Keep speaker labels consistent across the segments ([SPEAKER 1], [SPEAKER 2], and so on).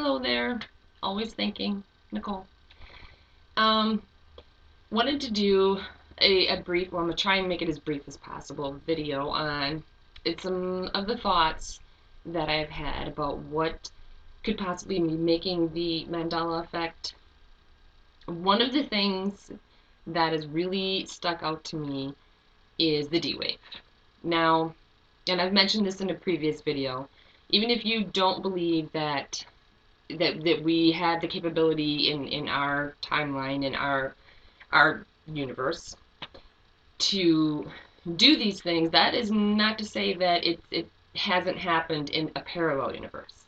[SPEAKER 1] Hello there. Always thinking, Nicole. Wanted to do a brief, well, I'm going to try and make it as brief as possible, video on some of the thoughts that I've had about what could possibly be making the Mandela effect. One of the things that has really stuck out to me is the D wave. Now, and I've mentioned this in a previous video, even if you don't believe that we had the capability in our timeline, in our universe, to do these things, that is not to say that it hasn't happened in a parallel universe.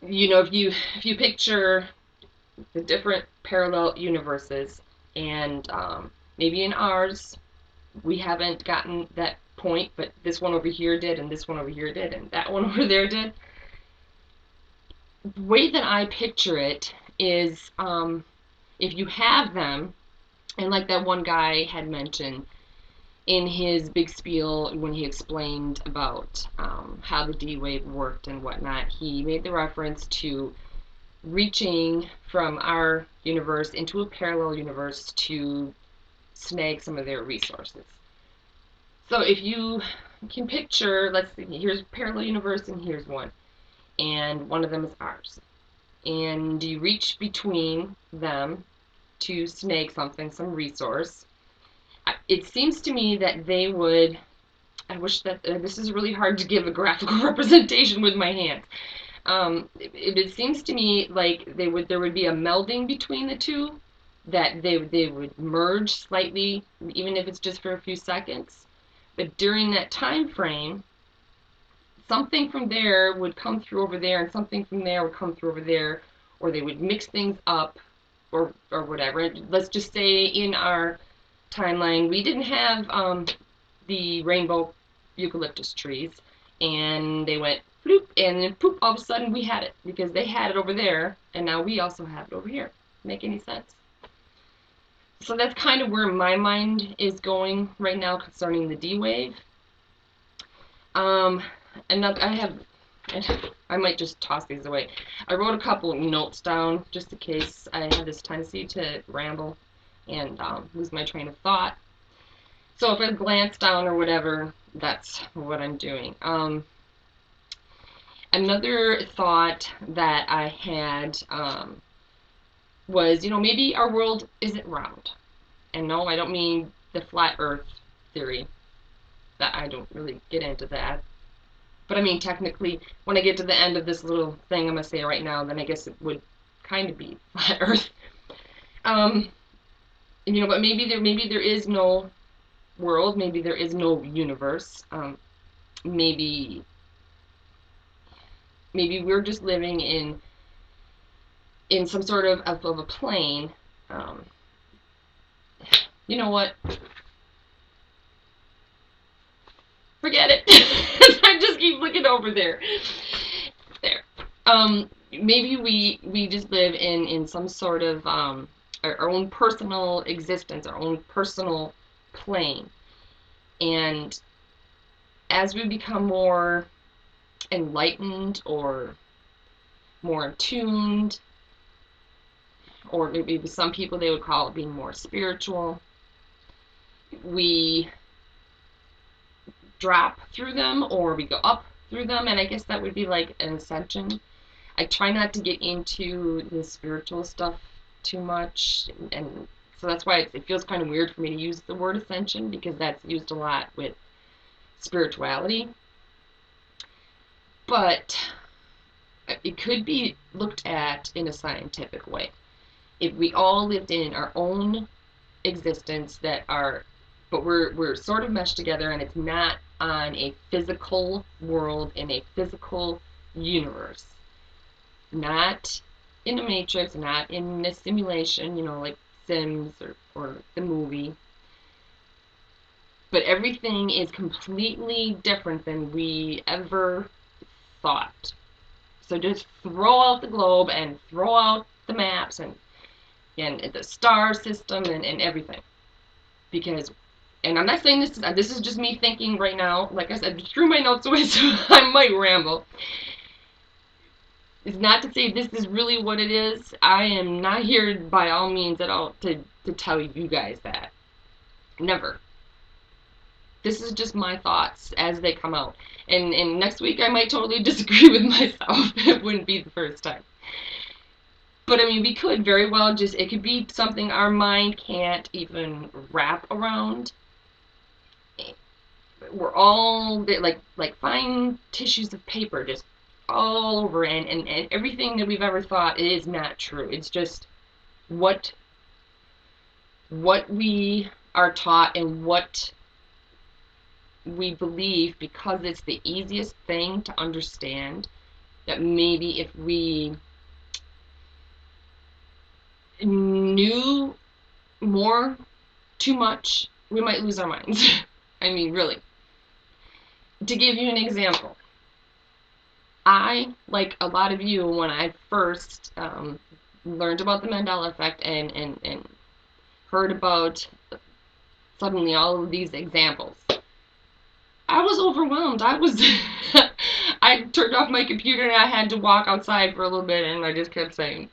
[SPEAKER 1] You know, if you picture the different parallel universes, and maybe in ours we haven't gotten that point, but this one over here did, and this one over here did, and that one over there did. The way that I picture it is, if you have them, and like that one guy had mentioned in his big spiel when he explained about how the D wave worked and whatnot, he made the reference to reaching from our universe into a parallel universe to snag some of their resources. So if you can picture, let's see, here's a parallel universe and here's one, and one of them is ours. And you reach between them to snag something, some resource. It seems to me that they would, I wish that, this is really hard to give a graphical representation with my hands. It seems to me like there would be a melding between the two, that they would merge slightly, even if it's just for a few seconds. But during that time frame, something from there would come through over there, and something from there would come through over there, or they would mix things up, or whatever. Let's just say in our timeline, we didn't have the rainbow eucalyptus trees, and they went bloop, and then poop, all of a sudden we had it, because they had it over there, and now we also have it over here. Make any sense? So that's kind of where my mind is going right now concerning the D wave. And I might just toss these away. I wrote a couple of notes down just in case I have this tendency to ramble and lose my train of thought. So if I glance down or whatever, that's what I'm doing. Another thought that I had was, maybe our world isn't round. And no, I don't mean the flat earth theory. That I don't really get into that. But I mean, technically, when I get to the end of this little thing I'm going to say right now, then I guess it would kind of be flat earth. But maybe there is no world, maybe there is no universe. Maybe we're just living in some sort of a plane. You know what? Forget it. I just keep looking over there. There. Maybe we just live in some sort of our own personal existence, our own personal plane. And as we become more enlightened or more attuned, or maybe some people they would call it being more spiritual, we drop through them or we go up through them, and I guess that would be like an ascension. I try not to get into the spiritual stuff too much, and so that's why it feels kind of weird for me to use the word ascension, because that's used a lot with spirituality. But it could be looked at in a scientific way. If we all lived in our own existence but we're sort of meshed together, and it's not on a physical world in a physical universe, not in a matrix, not in a simulation, like Sims or the movie, but everything is completely different than we ever thought. So just throw out the globe and throw out the maps and the star system and everything, because, and I'm not saying this is just me thinking right now. Like I said, I just threw my notes away, so I might ramble. It's not to say this is really what it is. I am not here by all means at all to tell you guys that. Never. This is just my thoughts as they come out. And next week I might totally disagree with myself. It wouldn't be the first time. But I mean, we could very well just, it could be something our mind can't even wrap around. We're all like fine tissues of paper, just all over, and everything that we've ever thought is not true. It's just what we are taught and what we believe, because it's the easiest thing to understand. That maybe if we knew more, too much, we might lose our minds. I mean, really. To give you an example, I, like a lot of you, when I first learned about the Mandela effect and heard about suddenly all of these examples, I was overwhelmed. I turned off my computer and I had to walk outside for a little bit, and I just kept saying,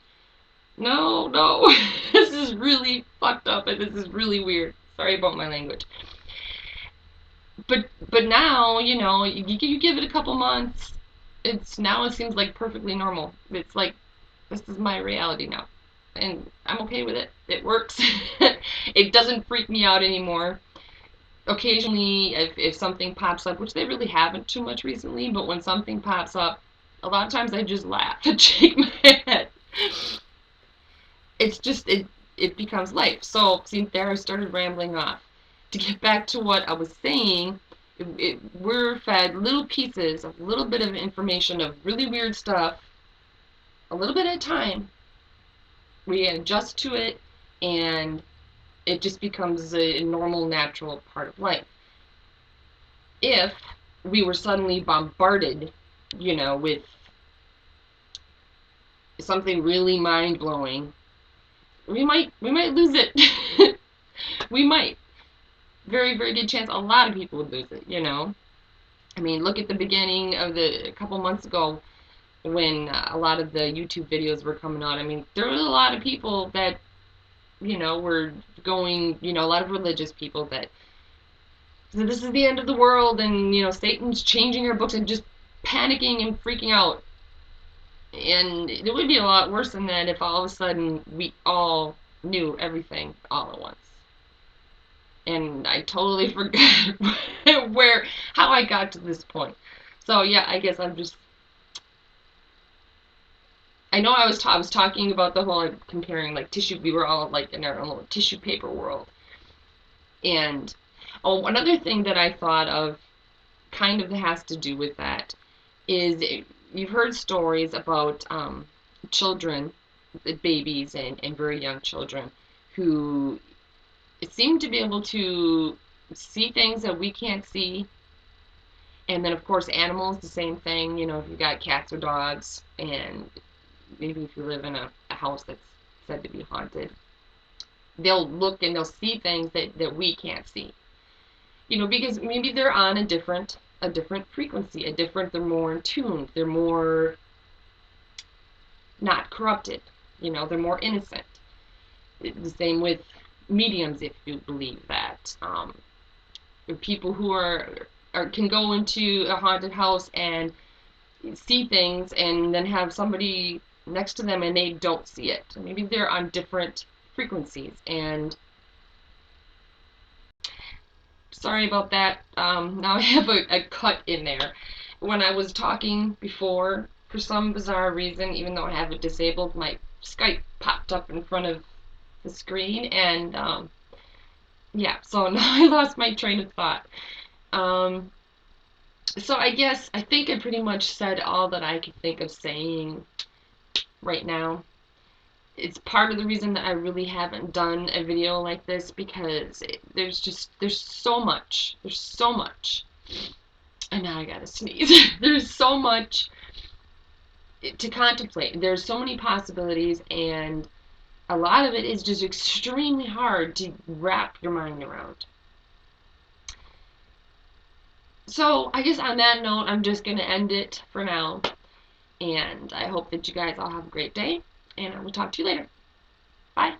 [SPEAKER 1] no, no, this is really fucked up and this is really weird. Sorry about my language. But now, you give it a couple months, it seems like perfectly normal. It's like, this is my reality now. And I'm okay with it. It works. It doesn't freak me out anymore. Occasionally, if something pops up, which they really haven't too much recently, but when something pops up, a lot of times I just laugh and shake my head. It's just, it becomes life. So, see, there I started rambling off. To get back to what I was saying, we're fed little pieces of little bit of information of really weird stuff, a little bit at a time. We adjust to it, and it just becomes a normal, natural part of life. If we were suddenly bombarded, with something really mind-blowing, we might lose it. We might. Very, very good chance a lot of people would lose it, I mean, look at the beginning of a couple months ago when a lot of the YouTube videos were coming out. I mean, there was a lot of people that, were going, a lot of religious people that said this is the end of the world, and, Satan's changing our books, and just panicking and freaking out. And it would be a lot worse than that if all of a sudden we all knew everything all at once. And I totally forgot how I got to this point. So yeah, I guess I know I was talking about the whole comparing like tissue. We were all like in our own little tissue paper world. And another thing that I thought of kind of has to do with that is you've heard stories about children, babies and very young children who seem to be able to see things that we can't see. And then, of course, animals, the same thing. If you've got cats or dogs, and maybe if you live in a house that's said to be haunted, they'll look and they'll see things that we can't see. Because maybe they're on a different frequency, they're more in tune, they're more not corrupted, they're more innocent. The same with mediums, if you believe that. People who can go into a haunted house and see things and then have somebody next to them and they don't see it. Maybe they're on different frequencies. And sorry about that. Now I have a cut in there. When I was talking before, for some bizarre reason, even though I have it disabled, my Skype popped up in front of the screen, and yeah, so now I lost my train of thought. So I think I pretty much said all that I could think of saying right now. It's part of the reason that I really haven't done a video like this, because there's so much. There's so much. And now I gotta sneeze. There's so much to contemplate. There's so many possibilities, and a lot of it is just extremely hard to wrap your mind around. So I guess on that note, I'm just going to end it for now. And I hope that you guys all have a great day, and I will talk to you later. Bye.